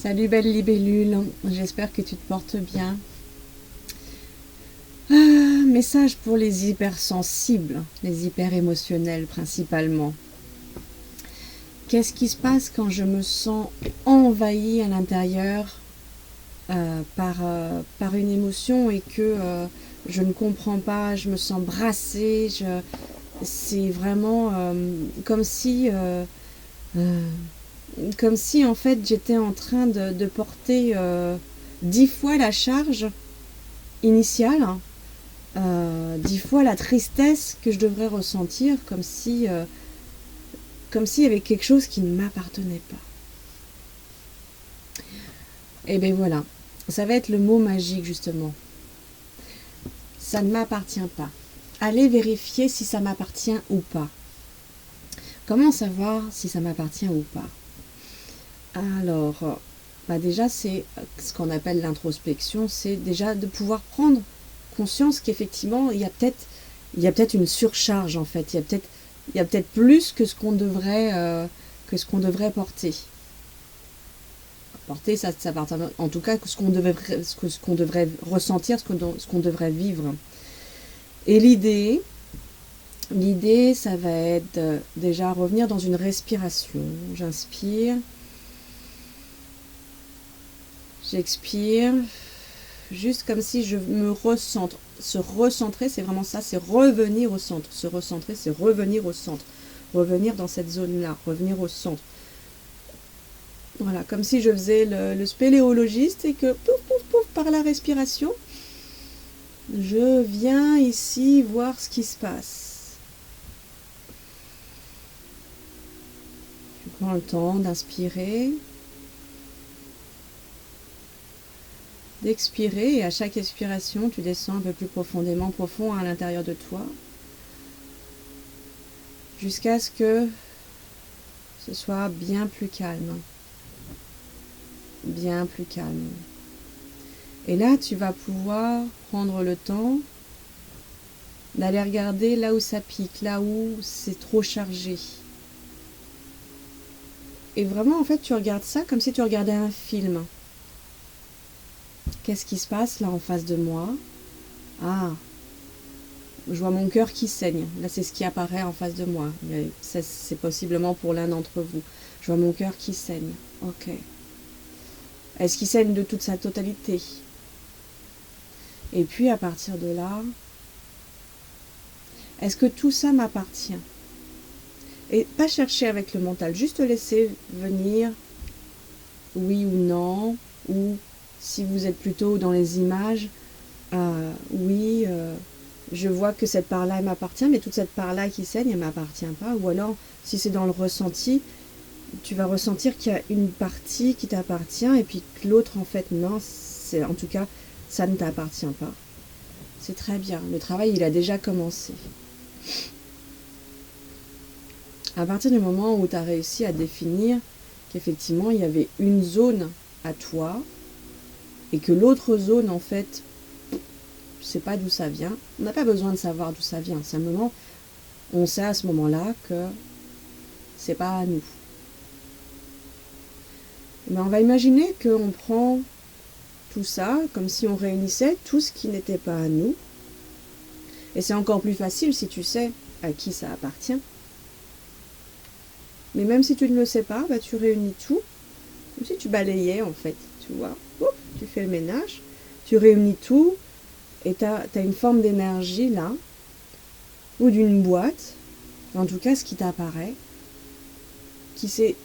Salut belle libellule, j'espère que tu te portes bien. Message pour les hypersensibles, les hyper-émotionnels principalement. Qu'est-ce qui se passe quand je me sens envahie à l'intérieur par une émotion et que je ne comprends pas, je me sens brassée, c'est vraiment comme si en fait j'étais en train de porter 10 fois la charge initiale, 10 fois la tristesse que je devrais ressentir, comme s'il y avait quelque chose qui ne m'appartenait pas. Et bien voilà, ça va être le mot magique justement. Ça ne m'appartient pas. Allez vérifier si ça m'appartient ou pas. Comment savoir si ça m'appartient ou pas? Alors, déjà c'est ce qu'on appelle l'introspection, c'est déjà de pouvoir prendre conscience qu'effectivement il y a peut-être une surcharge en fait, il y a peut-être plus que ce qu'on devrait porter. Porter, ça appartient en tout cas que ce qu'on devrait ressentir, ce qu'on devrait vivre. Et l'idée, ça va être déjà revenir dans une respiration. J'inspire, j'expire, juste comme si je me recentre. Se recentrer, c'est vraiment ça, c'est revenir au centre. Se recentrer, c'est revenir au centre. Revenir dans cette zone-là, revenir au centre. Voilà, comme si je faisais le spéléologiste et que, pouf, pouf, pouf, par la respiration, je viens ici voir ce qui se passe. Je prends le temps d'inspirer, d'expirer, et à chaque expiration, tu descends un peu plus profondément, profond à l'intérieur de toi, jusqu'à ce que ce soit bien plus calme. Bien plus calme. Et là, tu vas pouvoir prendre le temps d'aller regarder là où ça pique, là où c'est trop chargé. Et vraiment, en fait, tu regardes ça comme si tu regardais un film. Qu'est-ce qui se passe là en face de moi? Ah, je vois mon cœur qui saigne. Là, c'est ce qui apparaît en face de moi. C'est possiblement pour l'un d'entre vous. Je vois mon cœur qui saigne. Ok. Est-ce qu'il saigne de toute sa totalité? Et puis, à partir de là, est-ce que tout ça m'appartient? Et pas chercher avec le mental, juste laisser venir oui ou non, ou si vous êtes plutôt dans les images, oui, je vois que cette part-là, elle m'appartient, mais toute cette part-là qui saigne, elle ne m'appartient pas. Ou alors, si c'est dans le ressenti, tu vas ressentir qu'il y a une partie qui t'appartient et puis que l'autre, en fait, non, en tout cas, ça ne t'appartient pas. C'est très bien. Le travail, il a déjà commencé. À partir du moment où tu as réussi à définir qu'effectivement, il y avait une zone à toi et que l'autre zone, en fait, je ne sais pas d'où ça vient. On n'a pas besoin de savoir d'où ça vient. Simplement, on sait à ce moment-là que c'est pas à nous. Mais on va imaginer qu'on prend tout ça comme si on réunissait tout ce qui n'était pas à nous. Et c'est encore plus facile si tu sais à qui ça appartient. Mais même si tu ne le sais pas, tu réunis tout, comme si tu balayais en fait, tu vois. Ouf, tu fais le ménage, tu réunis tout, et tu as une forme d'énergie là, ou d'une boîte, en tout cas ce qui t'apparaît, qui s'est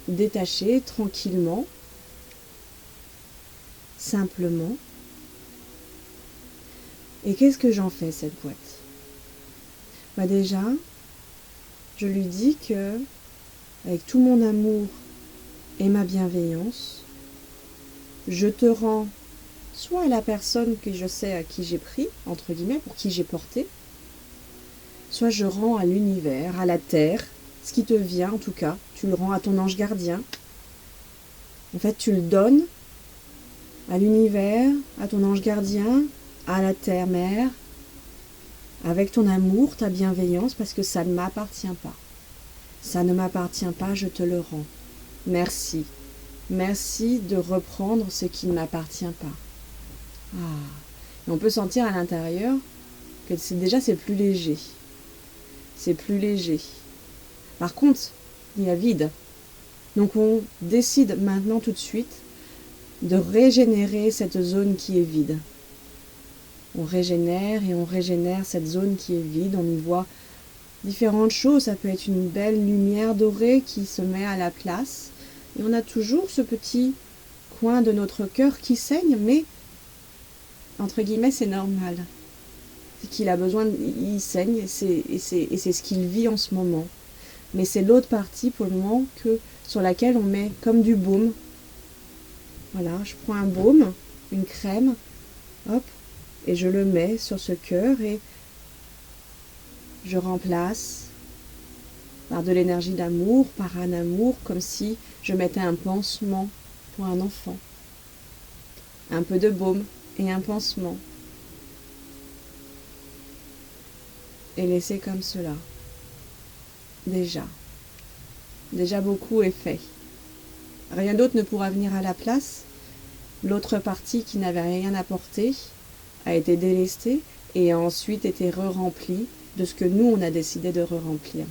détaché tranquillement, simplement. Et qu'est-ce que j'en fais cette boîte? Déjà, je lui dis que, avec tout mon amour et ma bienveillance, je te rends soit à la personne que je sais à qui j'ai pris, entre guillemets, pour qui j'ai porté, soit je rends à l'univers, à la terre, ce qui te vient en tout cas, tu le rends à ton ange gardien. En fait, tu le donnes à l'univers, à ton ange gardien, à la terre-mère, avec ton amour, ta bienveillance, parce que ça ne m'appartient pas. Ça ne m'appartient pas, je te le rends. Merci. Merci de reprendre ce qui ne m'appartient pas. Ah. Et on peut sentir à l'intérieur que c'est plus léger. C'est plus léger. Par contre, il y a vide. Donc on décide maintenant tout de suite de régénérer cette zone qui est vide. On régénère et on régénère cette zone qui est vide. On y voit différentes choses. Ça peut être une belle lumière dorée qui se met à la place. Et on a toujours ce petit coin de notre cœur qui saigne, mais entre guillemets, c'est normal. C'est qu'il a besoin, il saigne, et c'est ce qu'il vit en ce moment. Mais c'est l'autre partie pour le moment sur laquelle on met comme du baume. Voilà, je prends un baume, une crème, hop, et je le mets sur ce cœur et je remplace par de l'énergie d'amour, par un amour, comme si je mettais un pansement pour un enfant. Un peu de baume et un pansement. Et laisser comme cela. Déjà beaucoup est fait. Rien d'autre ne pourra venir à la place. L'autre partie qui n'avait rien apporté a été délestée et a ensuite été re-remplie de ce que nous on a décidé de re-remplir.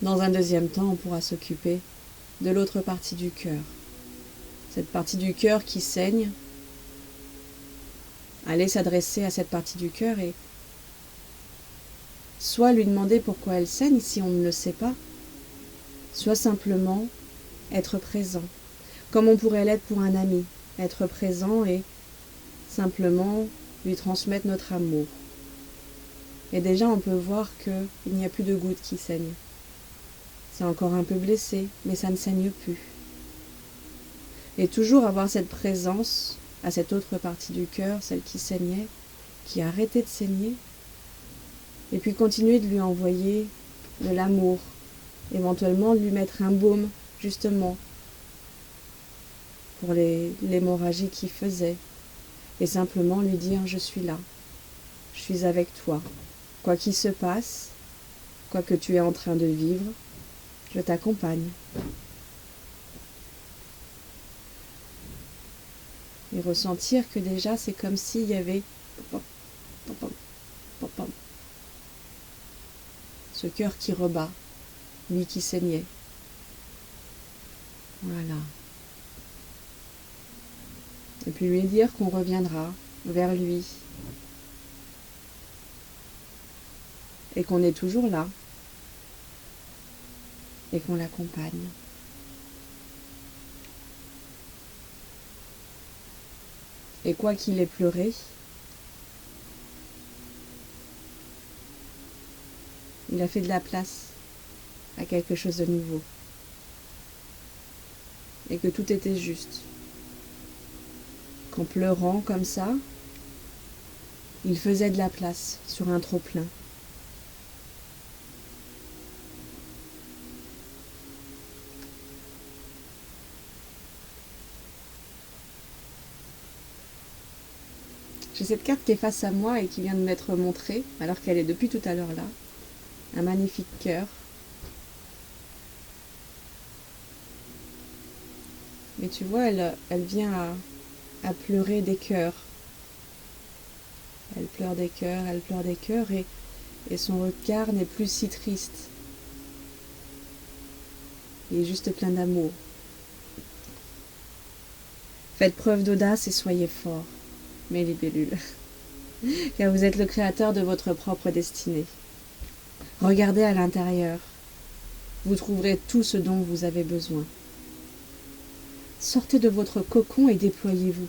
Dans un deuxième temps, on pourra s'occuper de l'autre partie du cœur. Cette partie du cœur qui saigne, aller s'adresser à cette partie du cœur et soit lui demander pourquoi elle saigne si on ne le sait pas, soit simplement être présent, comme on pourrait l'être pour un ami, être présent et simplement lui transmettre notre amour. Et déjà on peut voir qu'il n'y a plus de gouttes qui saignent. C'est encore un peu blessé, mais ça ne saigne plus. Et toujours avoir cette présence à cette autre partie du cœur, celle qui saignait, qui a arrêté de saigner, et puis continuer de lui envoyer de l'amour, éventuellement de lui mettre un baume, justement, pour l'hémorragie qu'il faisait, et simplement lui dire « je suis là, je suis avec toi, quoi qu'il se passe, quoi que tu es en train de vivre, je t'accompagne. » Et ressentir que déjà c'est comme s'il y avait ce cœur qui rebat, lui qui saignait. Voilà. Et puis lui dire qu'on reviendra vers lui. Et qu'on est toujours là. Et qu'on l'accompagne. Et quoi qu'il ait pleuré, il a fait de la place à quelque chose de nouveau. Et que tout était juste. Qu'en pleurant comme ça, il faisait de la place sur un trop-plein. J'ai cette carte qui est face à moi et qui vient de m'être montrée, alors qu'elle est depuis tout à l'heure là. Un magnifique cœur. Mais tu vois, elle vient à pleurer des cœurs. Elle pleure des cœurs, et son regard n'est plus si triste. Il est juste plein d'amour. Faites preuve d'audace et soyez forts, mes libellules, car vous êtes le créateur de votre propre destinée. Regardez à l'intérieur, vous trouverez tout ce dont vous avez besoin. Sortez de votre cocon et déployez-vous.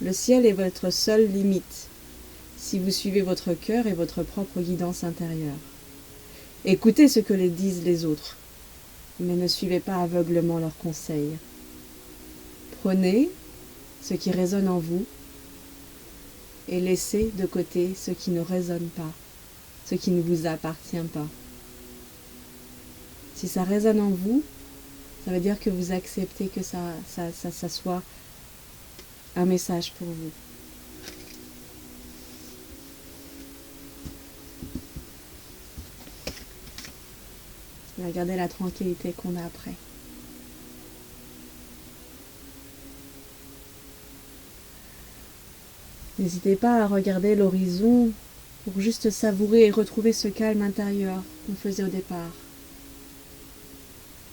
Le ciel est votre seule limite, si vous suivez votre cœur et votre propre guidance intérieure. Écoutez ce que disent les autres, mais ne suivez pas aveuglement leurs conseils. Prenez ce qui résonne en vous et laissez de côté ce qui ne résonne pas, ce qui ne vous appartient pas. Si ça résonne en vous, ça veut dire que vous acceptez que ça soit un message pour vous. Regardez la tranquillité qu'on a après. N'hésitez pas à regarder l'horizon pour juste savourer et retrouver ce calme intérieur qu'on faisait au départ.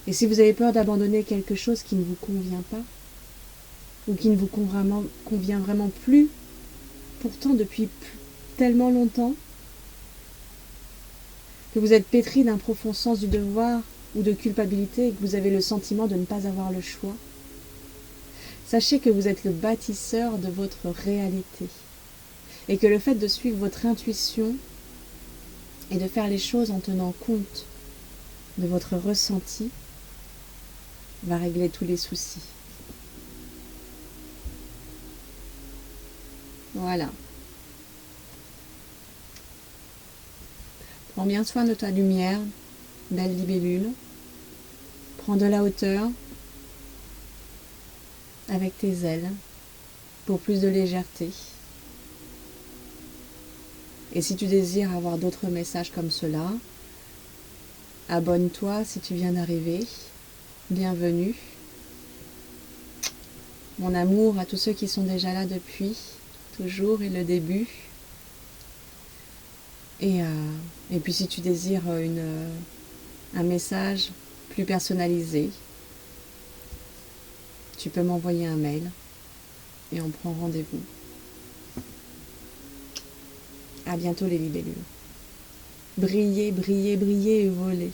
Et si vous avez peur d'abandonner quelque chose qui ne vous convient pas, ou qui ne vous convient vraiment plus, pourtant depuis tellement longtemps, que vous êtes pétri d'un profond sens du devoir ou de culpabilité et que vous avez le sentiment de ne pas avoir le choix, sachez que vous êtes le bâtisseur de votre réalité et que le fait de suivre votre intuition et de faire les choses en tenant compte de votre ressenti va régler tous les soucis. Voilà. Prends bien soin de ta lumière, belle libellule. Prends de la hauteur avec tes ailes pour plus de légèreté. Et si tu désires avoir d'autres messages comme cela, abonne-toi si tu viens d'arriver. Bienvenue. Mon amour à tous ceux qui sont déjà là depuis toujours et le début. Et puis si tu désires un message plus personnalisé, tu peux m'envoyer un mail et on prend rendez-vous. À bientôt les libellules. Brillez, brillez, brillez et volez.